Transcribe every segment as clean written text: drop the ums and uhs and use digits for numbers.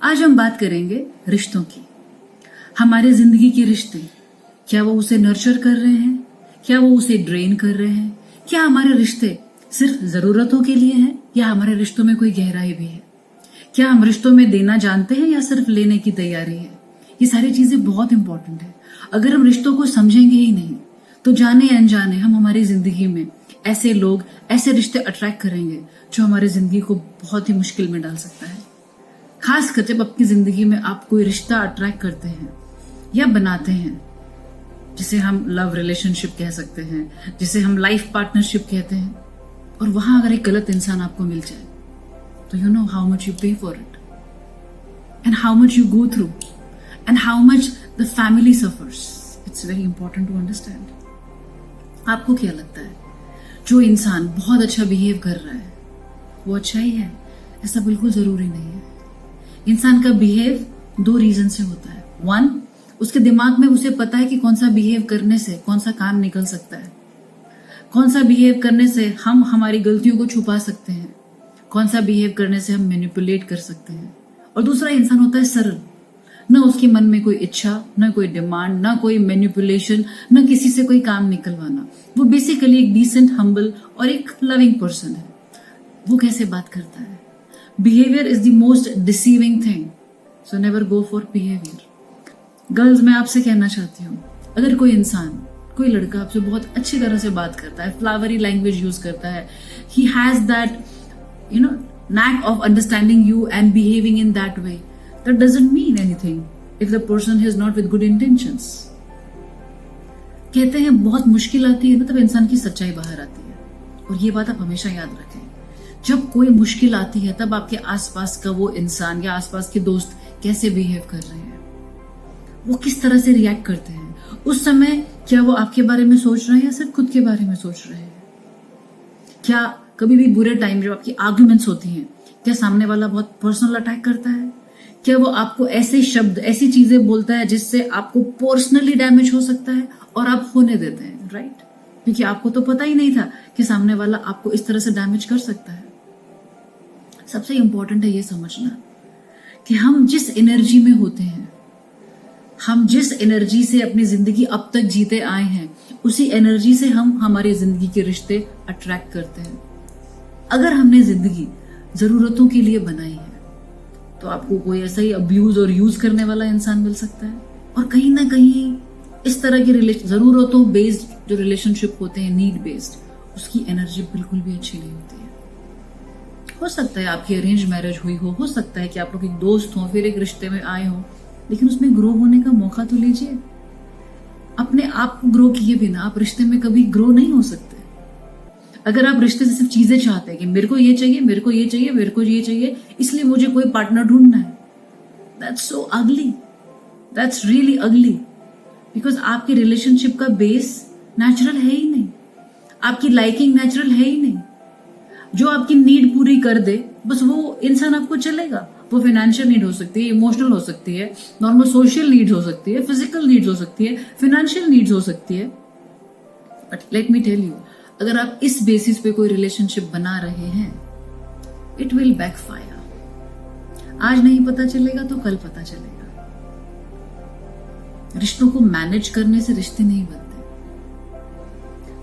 आज हम बात करेंगे रिश्तों की। हमारे जिंदगी के रिश्ते, क्या वो उसे नर्चर कर रहे हैं, क्या वो उसे ड्रेन कर रहे हैं? क्या हमारे रिश्ते सिर्फ जरूरतों के लिए हैं या हमारे रिश्तों में कोई गहराई भी है? क्या हम रिश्तों में देना जानते हैं या सिर्फ लेने की तैयारी है? ये सारी चीजें बहुत इंपॉर्टेंट है। अगर हम रिश्तों को समझेंगे ही नहीं तो जाने अनजाने हम हमारी जिंदगी में ऐसे लोग, ऐसे रिश्ते अट्रैक्ट करेंगे जो हमारी जिंदगी को बहुत ही मुश्किल में डाल सकता है। खासकर जब अपनी जिंदगी में आप कोई रिश्ता अट्रैक्ट करते हैं या बनाते हैं, जिसे हम लव रिलेशनशिप कह सकते हैं, जिसे हम लाइफ पार्टनरशिप कहते हैं, और वहां अगर एक गलत इंसान आपको मिल जाए तो you know how much you pay for it and how much you go through and how much the family suffers. It's very important to understand. आपको क्या लगता है जो इंसान बहुत अच्छा बिहेव कर रहा है वो अच्छा ही है? ऐसा बिल्कुल जरूरी नहीं है। इंसान का बिहेव दो रीजन से होता है। वन, उसके दिमाग में उसे पता है कि कौन सा बिहेव करने से कौन सा काम निकल सकता है, कौन सा बिहेव करने से हम हमारी गलतियों को छुपा सकते हैं, कौन सा बिहेव करने से हम मैनिपुलेट कर सकते हैं। और दूसरा इंसान होता है सरल, न उसके मन में कोई इच्छा, न कोई डिमांड, न कोई मैनिपुलेशन, न किसी से कोई काम निकलवाना। वो बेसिकली एक डिसेंट, हम्बल और एक लविंग पर्सन है। वो कैसे बात करता है? Behaviour is the most deceiving thing, so never go for behaviour. Girls, मैं आपसे कहना चाहती हूँ, अगर कोई इंसान, कोई लड़का आपसे बहुत अच्छी तरह से बात करता है, फ्लावरी लैंग्वेज यूज करता है, he has that knack of understanding you and behaving in that way, that doesn't mean anything if the person is not with good intentions. कहते हैं बहुत मुश्किल आती है ना तब इंसान की सच्चाई बाहर आती है, और ये बात आप हमेशा याद रखें। जब कोई मुश्किल आती है तब आपके आसपास का वो इंसान या आसपास के दोस्त कैसे बिहेव कर रहे हैं, वो किस तरह से रिएक्ट करते हैं उस समय। क्या वो आपके बारे में सोच रहे हैं या सिर्फ खुद के बारे में सोच रहे हैं? क्या कभी भी बुरे टाइम जब आपकी आर्ग्यूमेंट्स होती हैं, क्या सामने वाला बहुत पर्सनल अटैक करता है? क्या वो आपको ऐसे शब्द, ऐसी चीजें बोलता है जिससे आपको पर्सनली डैमेज हो सकता है और आप होने देते हैं, राइट? क्योंकि आपको तो पता ही नहीं था कि सामने वाला आपको इस तरह से डैमेज कर सकता है। सबसे इंपॉर्टेंट है ये समझना कि हम जिस एनर्जी में होते हैं, हम जिस एनर्जी से अपनी जिंदगी अब तक जीते आए हैं, उसी एनर्जी से हम हमारी जिंदगी के रिश्ते अट्रैक्ट करते हैं। अगर हमने जिंदगी जरूरतों के लिए बनाई है तो आपको कोई ऐसा ही अब्यूज और यूज करने वाला इंसान मिल सकता है। और कहीं ना कहीं इस तरह के जरूरतों बेस्ड जो रिलेशनशिप होते हैं, नीड बेस्ड, उसकी एनर्जी बिल्कुल भी अच्छी नहीं होती है। हो सकता है आपकी अरेंज मैरिज हुई हो सकता है कि आप लोग एक दोस्त हो, फिर एक रिश्ते में आए हो, लेकिन उसमें ग्रो होने का मौका तो लीजिए। अपने आप को ग्रो किए बिना आप रिश्ते में कभी ग्रो नहीं हो सकते। अगर आप रिश्ते से सिर्फ चीजें चाहते हैं कि मेरे को ये चाहिए, मेरे को ये चाहिए, मेरे को ये चाहिए, इसलिए मुझे कोई पार्टनर ढूंढना है, दैट्स सो अगली, दैट्स रियली अगली। बिकॉज आपके रिलेशनशिप का बेस नेचुरल है ही नहीं, आपकी लाइकिंग नेचुरल है ही नहीं। जो आपकी नीड पूरी कर दे बस वो इंसान आपको चलेगा। वो फाइनेंशियल नीड हो सकती है, इमोशनल हो सकती है, नॉर्मल सोशल नीड्स हो सकती है, फिजिकल नीड्स हो सकती है, फाइनेंशियल नीड्स हो सकती है। But let me tell you, अगर आप इस बेसिस पे कोई रिलेशनशिप बना रहे हैं, इट विल बैकफायर। आज नहीं पता चलेगा तो कल पता चलेगा। रिश्तों को मैनेज करने से रिश्ते नहीं बनते।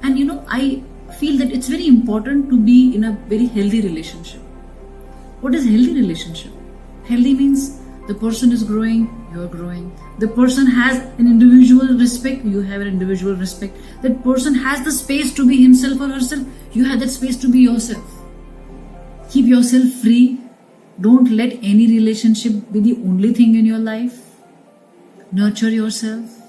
And you know, I feel that it's very important to be in a very healthy relationship. What is healthy relationship? Healthy means the person is growing, you're growing. The person has an individual respect, you have an individual respect. That person has the space to be himself or herself, you have that space to be yourself. Keep yourself free. Don't let any relationship be the only thing in your life. Nurture yourself.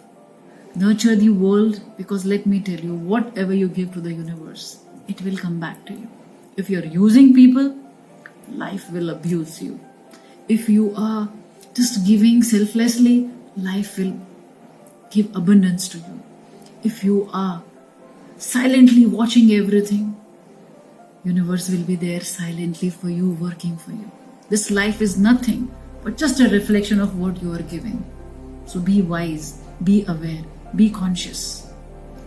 Nurture the world, because let me tell you, whatever you give to the universe, it will come back to you. If you're using people, life will abuse you. If you are just giving selflessly, life will give abundance to you. If you are silently watching everything, universe will be there silently for you, working for you. This life is nothing but just a reflection of what you are giving. So be wise, be aware, be conscious,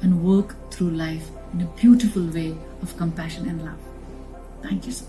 and work through life in a beautiful way of compassion and love. Thank you so much.